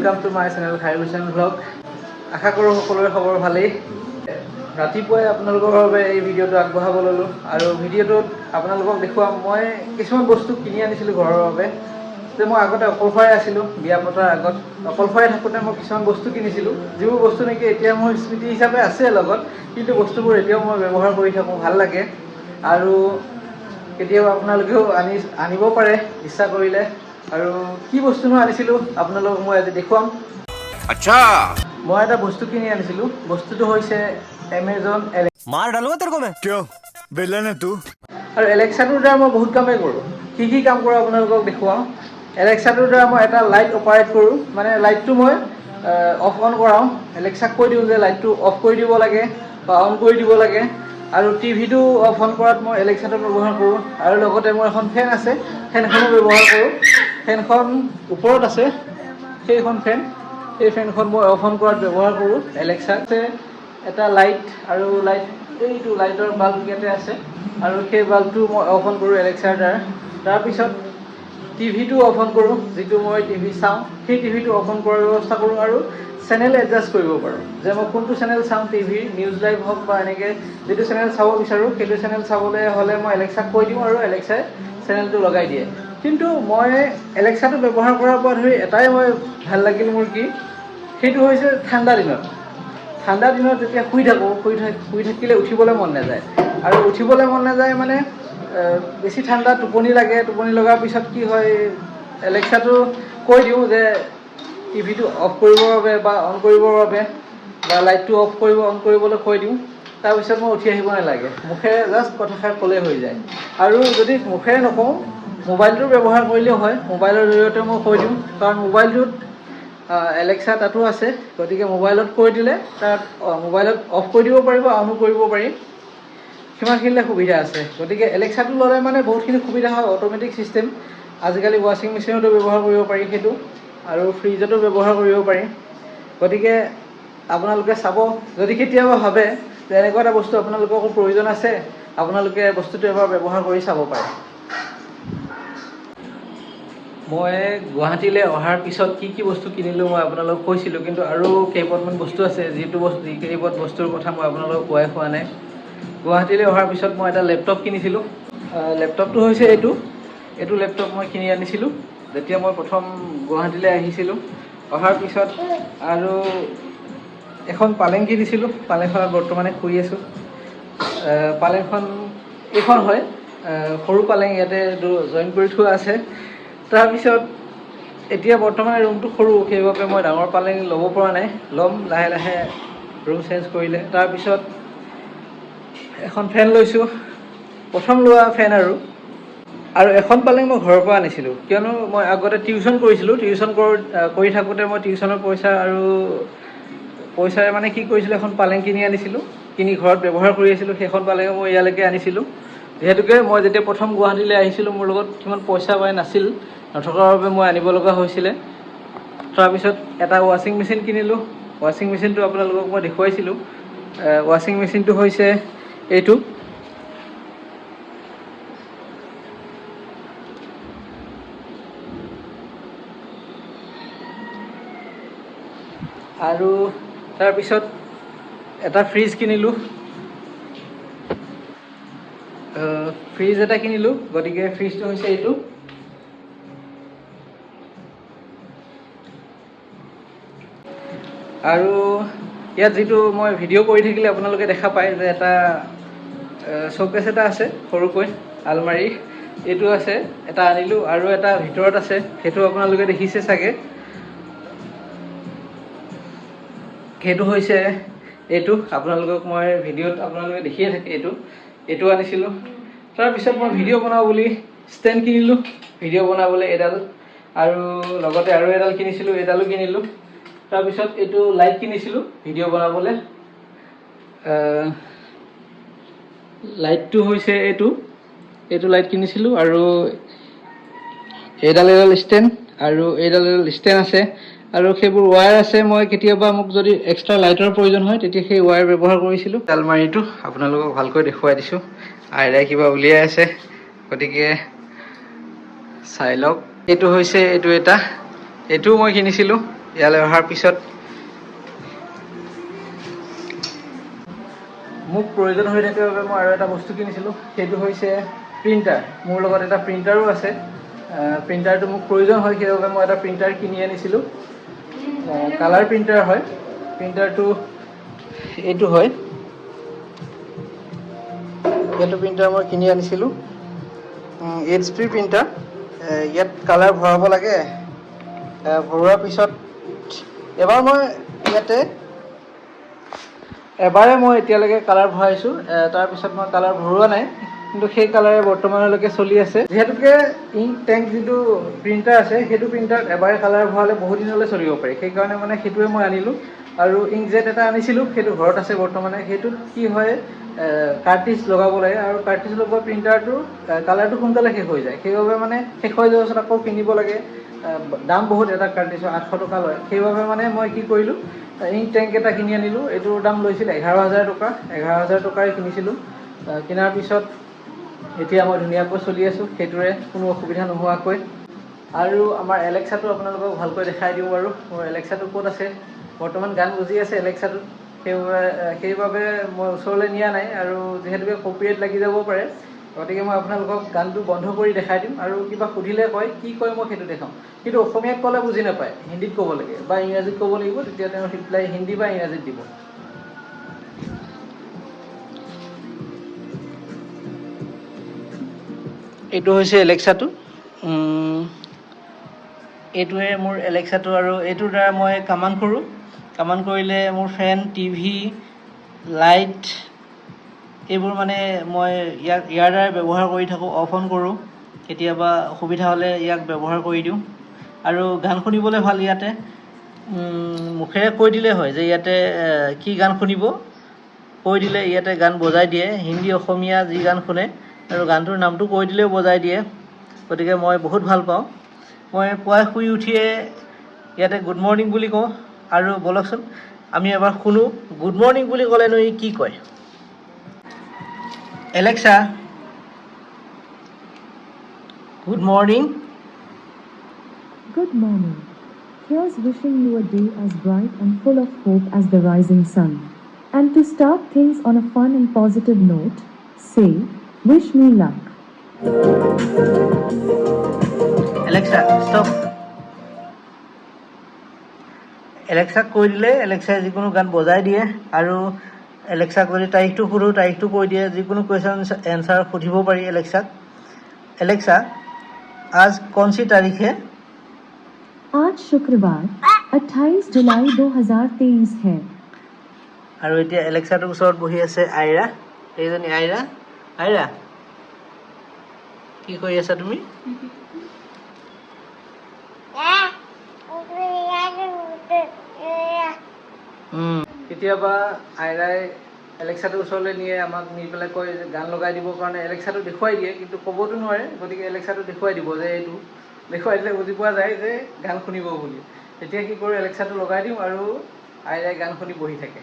Welcome to my channel खाইৰুচেন blog. আশা কৰোঁ সকলোৰে খবৰ ভালেই। ৰাতিপুৱাই আপোনালোকৰ বাবে এই ভিডিঅ'টো আগবঢ়াব ল'লোঁ আৰু ভিডিঅ'টোত আপোনালোকক দেখুৱাম মই কিছুমান বস্তু কিনি আনিছিলোঁ ঘৰৰ বাবে। যে মই আগতে অকলশৰে আছিলোঁ, বিয়া পতাৰ আগত অকলশৰে থাকোঁতে মই কিছুমান বস্তু কিনিছিলোঁ, যিবোৰ বস্তু নেকি এতিয়া মোৰ স্মৃতি হিচাপে আছে লগত, কিন্তু বস্তুবোৰ এতিয়াও মই ব্যৱহাৰ কৰি থাকোঁ, ভাল লাগে। আৰু কেতিয়াবা আপোনালোকেও আনিব পাৰে ইচ্ছা কৰিলে। আৰু কি বস্তুনো আনিছিলোঁ আপোনালোকক মই আজি দেখুৱাম। আচ্ছা, মই এটা বস্তু কিনি আনিছিলোঁ। বস্তুটো হৈছে এমেজন मार डालूंगा तेरे को मैं। क्यों विलन है तू? আৰু এলেক্সাটোৰ দ্বাৰা মই বহুত কামেই কৰোঁ। কি কাম কৰোঁ আপোনালোকক দেখুৱাওঁ। এলেক্সাটোৰ দ্বাৰা মই এটা লাইট অপাৰেট কৰোঁ, মানে লাইটটো মই অফ অন কৰাওঁ। এলেক্সাক কৈ দিওঁ যে লাইটটো অফ কৰি দিব লাগে বা অন কৰি দিব লাগে। আৰু টিভিটো অফ অন কৰাত মই এলেক্সাটো ব্যৱহাৰ কৰোঁ। আৰু লগতে মোৰ এখন ফেন আছে, ফেনখনো ব্যৱহাৰ কৰোঁ। ফেনখন ওপৰত আছে, সেইখন ফেন, সেই ফেনখন মই অফ অন কৰাত ব্যৱহাৰ কৰোঁ। এলেক্সাতে এটা লাইট আৰু এইটো লাইটৰ বাল্ব ইয়াতে আছে, আৰু সেই বাল্বটো মই অফ অন কৰোঁ এলেক্সাৰ দ্বাৰা। তাৰপিছত টিভিটো অফ অন কৰোঁ, যিটো মই টিভি চাওঁ সেই টিভিটো অফ অন কৰাৰ ব্যৱস্থা কৰোঁ। আৰু চেনেল এডজাষ্ট কৰিব পাৰোঁ, যে মই কোনটো চেনেল চাওঁ, টিভিৰ নিউজ লাইভ হওক বা এনেকৈ যিটো চেনেল চাব বিচাৰোঁ সেইটো চেনেল চাবলৈ হ'লে মই এলেক্সাক কৈ দিওঁ আৰু এলেক্সাই চেনেলটো লগাই দিয়ে। কিন্তু মই এলেক্সাটো ব্যৱহাৰ কৰাৰ পৰা ধৰি এটাই মই ভাল লাগিল মোৰ কি, সেইটো হৈছে ঠাণ্ডা দিনত যেতিয়া শুই থাকোঁ, শুই থাকিলে উঠিবলৈ মন নাযায়। আৰু উঠিবলৈ মন নাযায় মানে বেছি ঠাণ্ডা টোপনি লাগে। টোপনি লগাৰ পিছত কি হয়, এলেক্সাটো কৈ দিওঁ যে টিভিটো অফ কৰিবৰ বাবে বা অন কৰিবৰ বাবে বা লাইটটো অফ কৰিব অন কৰিবলৈ কৈ দিওঁ। তাৰপিছত মই উঠি আহিব নালাগে, মুখেৰে জাষ্ট কথাষাৰ ক'লেই হৈ যায়। আৰু যদি মুখেৰে নকওঁ, মোবাইলটো ব্যৱহাৰ কৰিলেও হয়। মোবাইলৰ জৰিয়তে মই কৈ দিওঁ, কাৰণ মোবাইলটোত এলেক্সা তাতো আছে। গতিকে মোবাইলত কৈ দিলে তাত মোবাইলত অফ কৰি দিব পাৰিব, অনো কৰিব পাৰি। সিমানখিনিলে সুবিধা আছে। গতিকে এলেক্সাটো ল'লে মানে বহুতখিনি সুবিধা হয়, অট'মেটিক ছিষ্টেম। আজিকালি ৱাশ্বিং মেচিনতো ব্যৱহাৰ কৰিব পাৰি সেইটো, আৰু ফ্ৰিজতো ব্যৱহাৰ কৰিব পাৰি। গতিকে আপোনালোকে চাব, যদি কেতিয়াবা ভাবে যে এনেকুৱা এটা বস্তু আপোনালোকৰ প্ৰয়োজন আছে, আপোনালোকে বস্তুটো এবাৰ ব্যৱহাৰ কৰি চাব পাৰে। মই গুৱাহাটীলৈ অহাৰ পিছত কি বস্তু কিনিলোঁ মই আপোনালোকক কৈছিলোঁ, কিন্তু আৰু কেইপদমান বস্তু আছে যিকেইপদ বস্তুৰ কথা মই আপোনালোকক কোৱাই হোৱা নাই। গুৱাহাটীলৈ অহাৰ পিছত মই এটা লেপটপ কিনিছিলোঁ। লেপটপটো হৈছে এইটো লেপটপ মই কিনি আনিছিলোঁ যেতিয়া মই প্ৰথম গুৱাহাটীলৈ আহিছিলোঁ। অহাৰ পিছত আৰু এখন পালেং কিনিছিলোঁ। পালেংখনত বৰ্তমানে শুই আছোঁ। পালেংখন এইখন হয়, সৰু পালেং ইয়াতে জইন কৰি থোৱা আছে। তাৰপিছত এতিয়া বৰ্তমান ৰুমটো সৰু, সেইবাবে মই ডাঙৰ পালেং ল'ব পৰা নাই, ল'ম লাহে লাহে ৰুম চেঞ্জ কৰিলে। তাৰপিছত এখন ফেন লৈছোঁ, প্ৰথম লোৱা ফেন। আৰু এখন পালেং মই ঘৰৰ পৰা আনিছিলোঁ, কিয়নো মই আগতে টিউশ্যন কৰিছিলোঁ। টিউশ্যন কৰি থাকোঁতে মই টিউশ্যনৰ পইচাৰে মানে কি কৰিছিলোঁ, এখন পালেং কিনি আনিছিলোঁ, কিনি ঘৰত ব্যৱহাৰ কৰি আছিলোঁ। সেইখন পালেঙে মই ইয়ালৈকে আনিছিলোঁ। যিহেতুকে মই যেতিয়া প্ৰথম গুৱাহাটীলৈ আহিছিলোঁ, মোৰ লগত সিমান পইচা নাছিল, নথকাৰ বাবে মই আনিব লগা হৈছিলে। তাৰপিছত এটা ৱাশ্বিং মেচিন কিনিলোঁ। ৱাশ্বিং মেচিনটো আপোনালোকক মই দেখুৱাইছিলোঁ। ৱাশ্বিং মেচিনটো হৈছে এইটো। আৰু তাৰপিছত এটা ফ্ৰিজ কিনিলোঁ। ফ্ৰিজ এটা কিনিলোঁ, গতিকে ফ্ৰিজটো হৈছে এইটো। আৰু ইয়াত যিটো মই ভিডিঅ' কৰি থাকিলে আপোনালোকে দেখা পায় যে এটা শ্ব'কেছ এটা আছে, সৰুকৈ আলমাৰী এইটো আছে, এটা আনিলোঁ। আৰু এটা ভিতৰত আছে, সেইটো আপোনালোকে দেখিছে চাগে। সেইটো হৈছে এইটো, আপোনালোকক মই ভিডিঅ'ত আপোনালোকে দেখিয়ে থাকে। এইটো আনিছিলোঁ। তাৰপিছত মই ভিডিঅ' বনাওঁ বুলি ষ্টেণ্ড কিনিলোঁ, ভিডিঅ' বনাবলৈ এডাল, আৰু লগতে আৰু এডাল কিনিছিলোঁ, এডালো কিনিলোঁ। তাৰপিছত এইটো লাইট কিনিছিলোঁ ভিডিঅ' বনাবলৈ। লাইটটো হৈছে এইটো লাইট কিনিছিলোঁ। আৰু এডাল ষ্টেণ্ড, আৰু এডাল ষ্টেণ্ড আছে, আৰু সেইবোৰ ৱায়াৰ আছে। মই কেতিয়াবা মোক যদি এক্সট্ৰা লাইটৰ প্ৰয়োজন হয়, তেতিয়া সেই ৱায়াৰ ব্যৱহাৰ কৰিছিলোঁ। আলমাৰীটো আপোনালোকক ভালকৈ দেখুৱাই দিছোঁ। আইৰাই কিবা উলিয়াই আছে, গতিকে চাই লওক। এইটো হৈছে এইটোও মই কিনিছিলোঁ। ইয়ালৈ অহাৰ পিছত মোক প্ৰয়োজন হৈ থাকে বাবে মই আৰু এটা বস্তু কিনিছিলোঁ, সেইটো হৈছে প্ৰিণ্টাৰ। মোৰ লগত এটা প্ৰিণ্টাৰো আছে। প্ৰিণ্টাৰটো মোক প্ৰয়োজন হয়, সেইবাবে মই এটা প্ৰিণ্টাৰ কিনি আনিছিলোঁ। কালাৰ প্ৰিণ্টাৰ হয়। প্ৰিণ্টাৰটো এইটো হয়, এইটো প্ৰিণ্টাৰ মই কিনি আনিছিলোঁ। HP printer. ইয়াত কালাৰ ভৰাব লাগে। ভৰোৱাৰ পিছত এবাৰে মই এতিয়ালৈকে কালাৰ ভৰাইছোঁ। তাৰপিছত মই কালাৰ ভৰোৱা নাই, কিন্তু সেই কালাৰে বৰ্তমানলৈকে চলি আছে। যিহেতুকে ইংক টেংক যিটো প্ৰিণ্টাৰ আছে, সেইটো প্ৰিণ্টাৰত এবাৰে কালাৰ ভৰালে বহুত দিনলৈ চলিব পাৰি। সেইকাৰণে মানে সেইটোৱে মই আনিলোঁ। আৰু ইংকজেট এটা আনিছিলোঁ, সেইটো ঘৰত আছে বৰ্তমানে। সেইটোত কি হয়, কাৰ্ট্ৰিজ লগাব লাগে, আৰু কাৰ্ট্ৰিজ লগোৱা প্ৰিণ্টাৰটো কালাৰটো সোনকালে শেষ হৈ যায়। সেইবাবে মানে শেষ হৈ যোৱাৰ পাছত আকৌ কিনিব লাগে। দাম বহুত, এটা কাৰ্ট্ৰিজৰ 800 টকা লয়। সেইবাবে মানে মই কি কৰিলোঁ, ইংক টেংক এটা কিনি আনিলোঁ। এইটোৰ দাম লৈছিল 11,000 টকা। 11,000 টকাৰে কিনিছিলোঁ। কিনাৰ পিছত এতিয়া মই ধুনীয়াকৈ চলি আছোঁ, সেইটোৰে কোনো অসুবিধা নোহোৱাকৈ। আৰু আমাৰ এলেক্সাটো আপোনালোকক ভালকৈ দেখাই দিওঁ বাৰু। মোৰ এলেক্সাটো ক'ত আছে, বৰ্তমান গান বজি আছে এলেক্সাটোত। সেইবাবে মই ওচৰলৈ নিয়া নাই, আৰু যিহেতুকে কপিৰাইট লাগি যাব পাৰে, গতিকে মই আপোনালোকক গানটো বন্ধ কৰি দেখাই দিম। আৰু কিবা সুধিলে কয়, কি কয় মই সেইটো দেখাম। কিন্তু অসমীয়াত ক'লে বুজি নাপায়, হিন্দীত ক'ব লাগে বা ইংৰাজীত ক'ব লাগিব, তেতিয়া তেওঁ ৰিপ্লাই হিন্দী বা ইংৰাজীত দিব। এইটো হৈছে এলেক্সাটো। এইটোৱে মোৰ এলেক্সাটো, আৰু এইটোৰ দ্বাৰা মই কামাণ্ড কৰোঁ। কামাণ্ড কৰিলে মোৰ ফেন, টিভি, লাইট এইবোৰ মানে মই ইয়াৰ দ্বাৰা ব্যৱহাৰ কৰি থাকোঁ। অফ অন কৰোঁ, কেতিয়াবা অসুবিধা হ'লে ইয়াক ব্যৱহাৰ কৰি দিওঁ। আৰু গান শুনিবলৈ ভাল ইয়াতে। মুখেৰে কৈ দিলেই হয় যে ইয়াতে কি গান শুনিব, কৈ দিলে ইয়াতে গান বজাই দিয়ে। হিন্দী, অসমীয়া যি গান শুনে, আৰু গানটোৰ নামটো কৈ দিলেও বজাই দিয়ে। গতিকে মই বহুত ভাল পাওঁ। মই পুৱাই শুই উঠিয়ে ইয়াতে গুড মৰ্ণিং বুলি কওঁ। আৰু ব'লকচোন আমি এবাৰ শুনো, গুড মৰ্ণিং বুলি ক'লেনো ই কি কয়। Alexa, good morning. Good morning. Here's wishing you a day as bright and full of hope as the rising sun. And to start things on a fun and positive note, say, wish me luck. Alexa, stop. এলেক্সাক কৈ দিলে এলেক্সাই যিকোনো গান বজাই দিয়ে। আৰু এলেক্সাক যদি তাৰিখটো সোধোঁ, তাৰিখটো কৈ দিয়ে। যিকোনো কুৱেশ্যন এনচাৰ সুধিব পাৰি এলেক্সাক। এলেক্সা, আজ কौन सी तारीख है? आज शुक्रवार 28 जुलाई 2023 है। আৰু এতিয়া এলেক্সাটোৰ ওচৰত বহি আছে আইৰা। এইজনী আইৰা। আইৰা, কি কৰি আছা তুমি? কেতিয়াবা আইৰাই এলেক্সাটোৰ ওচৰলৈ নিয়ে, আমাক নি পেলাই কয় যে গান লগাই দিবৰ কাৰণে। এলেক্সাটো দেখুৱাই দিয়ে, কিন্তু ক'বতো নোৱাৰে। গতিকে এলেক্সাটো দেখুৱাই দিব যে এইটো, দেখুৱাই দিলে বুজি পোৱা যায় যে গান শুনিব বুলি। তেতিয়া কি কৰোঁ, এলেক্সাটো লগাই দিওঁ, আৰু আইৰাই গান শুনি বহি থাকে।